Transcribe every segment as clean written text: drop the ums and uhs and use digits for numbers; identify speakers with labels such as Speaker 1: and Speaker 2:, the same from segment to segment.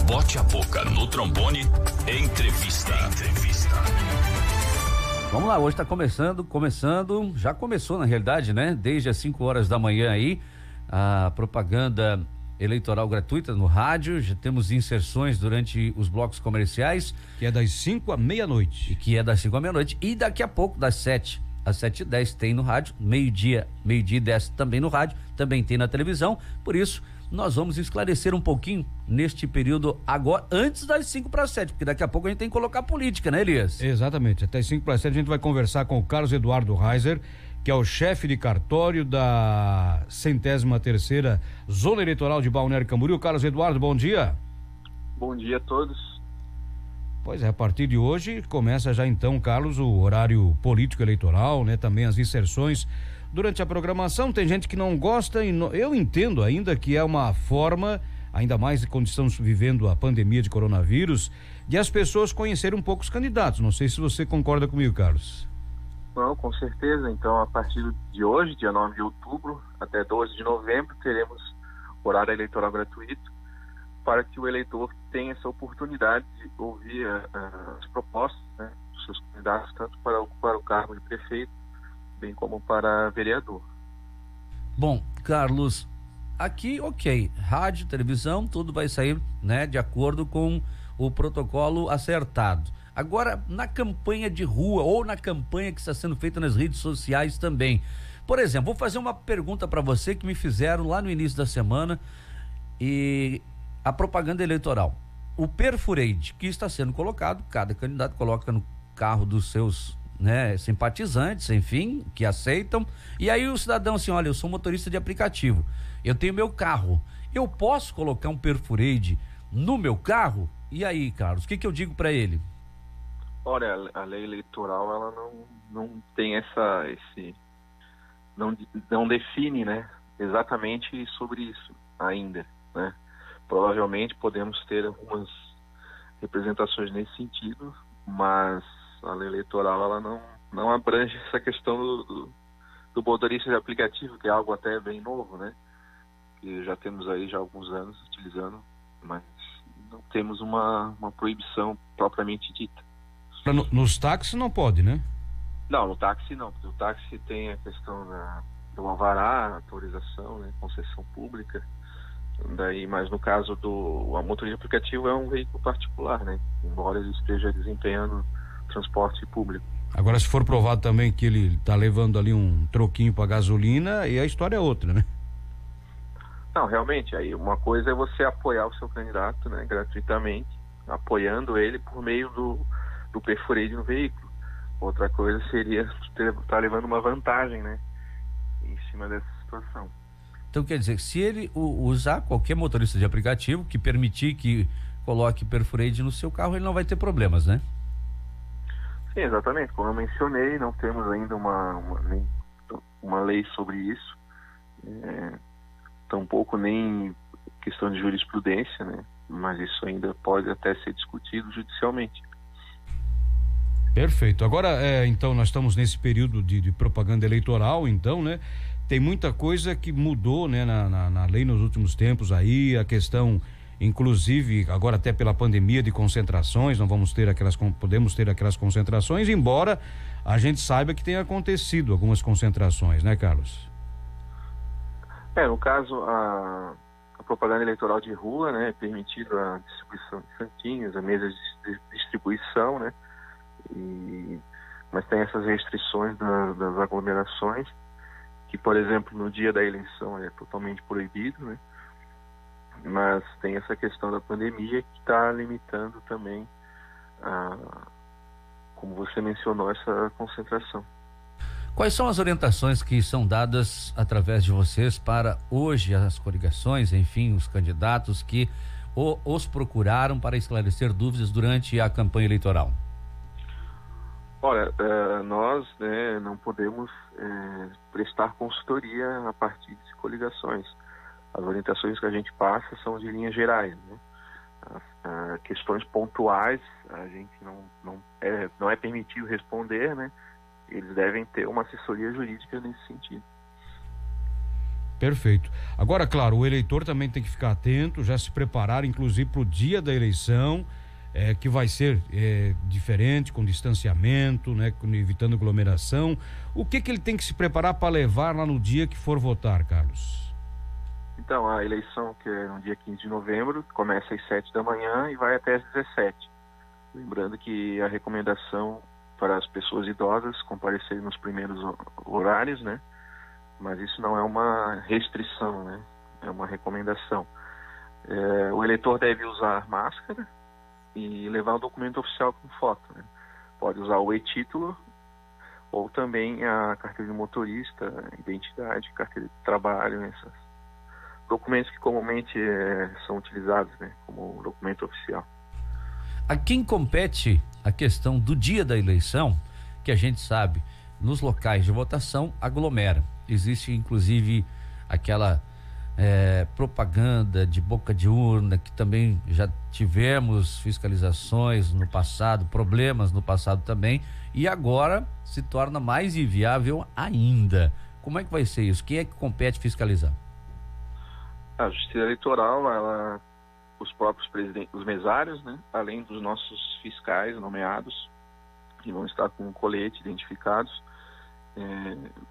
Speaker 1: Bote a boca no trombone. Entrevista.
Speaker 2: Vamos lá, hoje está começando, já começou na realidade, né? Desde as 5 horas da manhã aí, a propaganda eleitoral gratuita no rádio, já temos inserções durante os blocos comerciais.
Speaker 3: Que é das 5 à meia-noite.
Speaker 2: E daqui a pouco, das 7 às 7h10 tem no rádio, meio-dia e 10 também no rádio, também tem na televisão, por isso nós vamos esclarecer um pouquinho neste período agora, antes das 5 para 7, porque daqui a pouco a gente tem que colocar política, né, Elias?
Speaker 3: Exatamente, até 5 para 7 a gente vai conversar com o Carlos Eduardo Reiser, que é o chefe de cartório da 103ª Zona Eleitoral de Balneário Camboriú. Carlos Eduardo, bom dia.
Speaker 4: Bom dia a todos.
Speaker 3: Pois é, a partir de hoje começa já então, Carlos, o horário político eleitoral, né? Também as inserções durante a programação. Tem gente que não gosta e eu entendo ainda que é uma forma, ainda mais quando estamos vivendo a pandemia de coronavírus, de as pessoas conhecerem um pouco os candidatos. Não sei se você concorda comigo, Carlos.
Speaker 4: Não, com certeza. Então, a partir de hoje, dia 9 de outubro, até 12 de novembro, teremos horário eleitoral gratuito para que o eleitor tenha essa oportunidade de ouvir as propostas, né, dos seus candidatos, tanto para ocupar o cargo de prefeito, bem como para vereador.
Speaker 2: Bom, Carlos, aqui, ok, rádio, televisão, tudo vai sair, né, de acordo com o protocolo acertado. Agora, na campanha de rua ou na campanha que está sendo feita nas redes sociais também. Por exemplo, vou fazer uma pergunta para você que me fizeram lá no início da semana, e a propaganda eleitoral. O perfureide que está sendo colocado, cada candidato coloca no carro dos seus, né, simpatizantes, enfim, que aceitam, e aí o cidadão assim, olha, eu sou motorista de aplicativo, eu tenho meu carro, eu posso colocar um perfureide no meu carro? E aí, Carlos, o que eu digo para ele?
Speaker 4: Olha, a lei eleitoral, ela não tem não define, né, exatamente sobre isso ainda, né? Provavelmente podemos ter algumas representações nesse sentido, mas a lei eleitoral, ela não abrange essa questão do motorista de aplicativo, que é algo até bem novo, né? Que já temos aí já alguns anos utilizando, mas não temos uma proibição propriamente dita.
Speaker 3: Nos táxis não pode, né?
Speaker 4: Não, no táxi não, porque o táxi tem a questão do alvará, autorização, né, concessão pública. Daí, mas no caso do motorista aplicativo é um veículo particular, né? Embora ele esteja desempenhando transporte público.
Speaker 3: Agora, se for provado também que ele está levando ali um troquinho para gasolina, e a história é outra, né?
Speaker 4: Não, realmente, aí uma coisa é você apoiar o seu candidato, né, gratuitamente, apoiando ele por meio do perfureide no veículo. Outra coisa seria estar levando uma vantagem, né, em cima dessa situação.
Speaker 2: Então, quer dizer, se ele usar qualquer motorista de aplicativo que permitir que coloque perfureide no seu carro, ele não vai ter problemas, né?
Speaker 4: Sim, exatamente. Como eu mencionei, não temos ainda uma lei sobre isso, tampouco nem questão de jurisprudência, né? Mas isso ainda pode até ser discutido judicialmente.
Speaker 3: Perfeito. Agora, então, nós estamos nesse período de propaganda eleitoral, então, né? Tem muita coisa que mudou, né, na lei nos últimos tempos aí, a questão, inclusive, agora até pela pandemia de concentrações, não podemos ter aquelas concentrações, embora a gente saiba que tem acontecido algumas concentrações, né, Carlos?
Speaker 4: No caso, a propaganda eleitoral de rua, né, é permitido a distribuição de santinhos, a mesa de distribuição, né, mas tem essas restrições das aglomerações, que, por exemplo, no dia da eleição é totalmente proibido, né? Mas tem essa questão da pandemia que está limitando também, como você mencionou, essa concentração.
Speaker 2: Quais são as orientações que são dadas através de vocês para hoje as coligações, enfim, os candidatos que os procuraram para esclarecer dúvidas durante a campanha eleitoral?
Speaker 4: Olha, nós, né, não podemos prestar consultoria a partir de coligações. As orientações que a gente passa são de linhas gerais, né? As questões pontuais a gente não é permitido responder, né? Eles devem ter uma assessoria jurídica nesse sentido.
Speaker 3: Perfeito. Agora, claro, o eleitor também tem que ficar atento, já se preparar, inclusive, para o dia da eleição, que vai ser diferente, com distanciamento, né, evitando aglomeração. O que ele tem que se preparar para levar lá no dia que for votar, Carlos?
Speaker 4: Então, a eleição, que é no dia 15 de novembro, começa às 7 da manhã e vai até às 17. Lembrando que a recomendação para as pessoas idosas comparecerem nos primeiros horários, né? Mas isso não é uma restrição, né? É uma recomendação. O eleitor deve usar máscara e levar o documento oficial com foto, né? Pode usar o e-título ou também a carteira de motorista, identidade, carteira de trabalho, esses documentos que comumente são utilizados, né, como documento oficial.
Speaker 2: A quem compete a questão do dia da eleição, que a gente sabe, nos locais de votação aglomera. Existe inclusive aquela propaganda de boca de urna, que também já tivemos fiscalizações no passado, problemas no passado também, e agora se torna mais inviável ainda. Como é que vai ser isso? Quem é que compete fiscalizar?
Speaker 4: A Justiça Eleitoral, os próprios presidentes, os mesários, né, além dos nossos fiscais nomeados, que vão estar com colete identificados,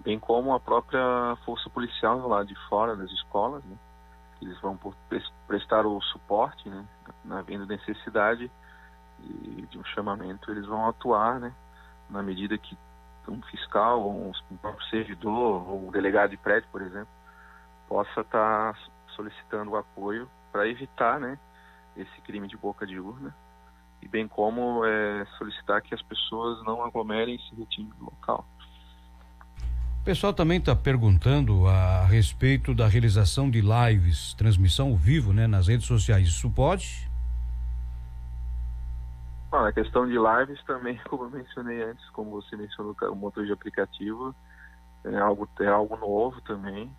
Speaker 4: bem como a própria força policial do lado de fora das escolas, né, eles vão prestar o suporte, né, na venda necessidade de um chamamento, eles vão atuar, né, na medida que um fiscal, ou um próprio servidor, ou um delegado de prédio, por exemplo, possa estar solicitando o apoio para evitar, né, esse crime de boca de urna, e bem como solicitar que as pessoas não aglomerem e se retirem do local.
Speaker 3: O pessoal também está perguntando a respeito da realização de lives, transmissão ao vivo, né, nas redes sociais. Isso pode?
Speaker 4: A questão de lives também, como eu mencionei antes, como você mencionou, o motor de aplicativo é algo novo também.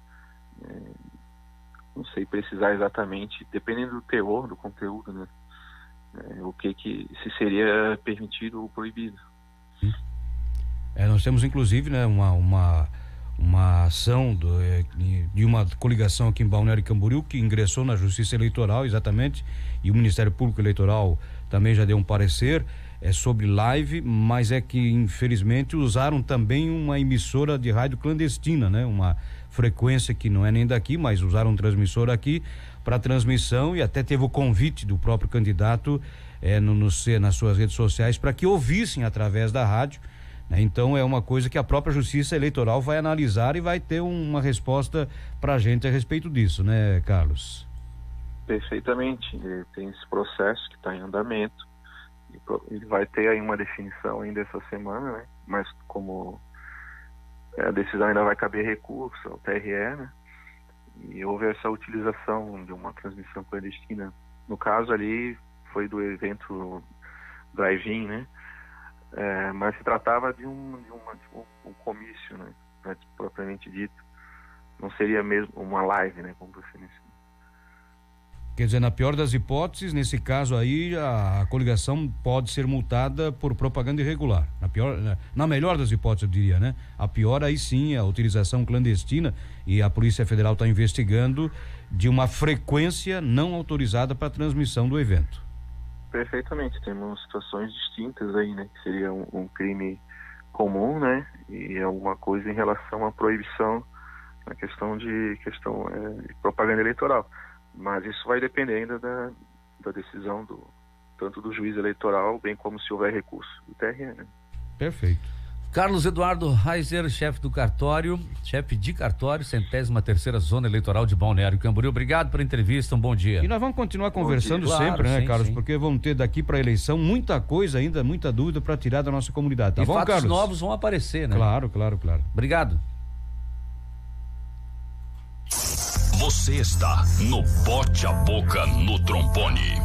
Speaker 4: Não sei precisar exatamente, dependendo do teor, do conteúdo, né? O que se seria permitido ou proibido.
Speaker 3: Nós temos inclusive, né, uma ação de uma coligação aqui em Balneário Camboriú, que ingressou na Justiça Eleitoral, exatamente, e o Ministério Público Eleitoral também já deu um parecer sobre live, mas que infelizmente usaram também uma emissora de rádio clandestina, né, uma frequência que não é nem daqui, mas usaram um transmissor aqui para transmissão, e até teve o convite do próprio candidato nas suas redes sociais para que ouvissem através da rádio, né? Então é uma coisa que a própria Justiça Eleitoral vai analisar e vai ter uma resposta para a gente a respeito disso, né, Carlos?
Speaker 4: Perfeitamente, tem esse processo que está em andamento, ele vai ter aí uma definição ainda essa semana, né? Mas como a decisão ainda vai caber recurso ao TRE, né? E houve essa utilização de uma transmissão clandestina. No caso ali foi do evento drive-in, né? Mas se tratava de um comício, né? Propriamente dito. Não seria mesmo uma live, né? Como você mencionou.
Speaker 3: Quer dizer, na pior das hipóteses, nesse caso aí, a coligação pode ser multada por propaganda irregular. Na melhor das hipóteses, eu diria, né? A pior aí sim, a utilização clandestina, e a Polícia Federal está investigando, de uma frequência não autorizada para a transmissão do evento. Perfeitamente,
Speaker 4: temos situações distintas aí, né? Que seria um crime comum, né? E alguma coisa em relação à proibição, na questão de propaganda eleitoral. Mas isso vai depender ainda da decisão tanto do juiz eleitoral, bem como se houver recurso do TRE, né?
Speaker 3: Perfeito.
Speaker 2: Carlos Eduardo Reiser, chefe de cartório, 103ª Zona Eleitoral de Balneário Camboriú. Obrigado pela entrevista, um bom dia.
Speaker 3: E nós vamos continuar conversando sempre, claro, né, sim, Carlos? Sim. Porque vamos ter daqui para a eleição muita coisa ainda, muita dúvida para tirar da nossa comunidade, tá bom, Carlos?
Speaker 2: E fatos novos vão aparecer, né?
Speaker 3: Claro.
Speaker 2: Obrigado.
Speaker 1: Você está no Bote a Boca no Trombone.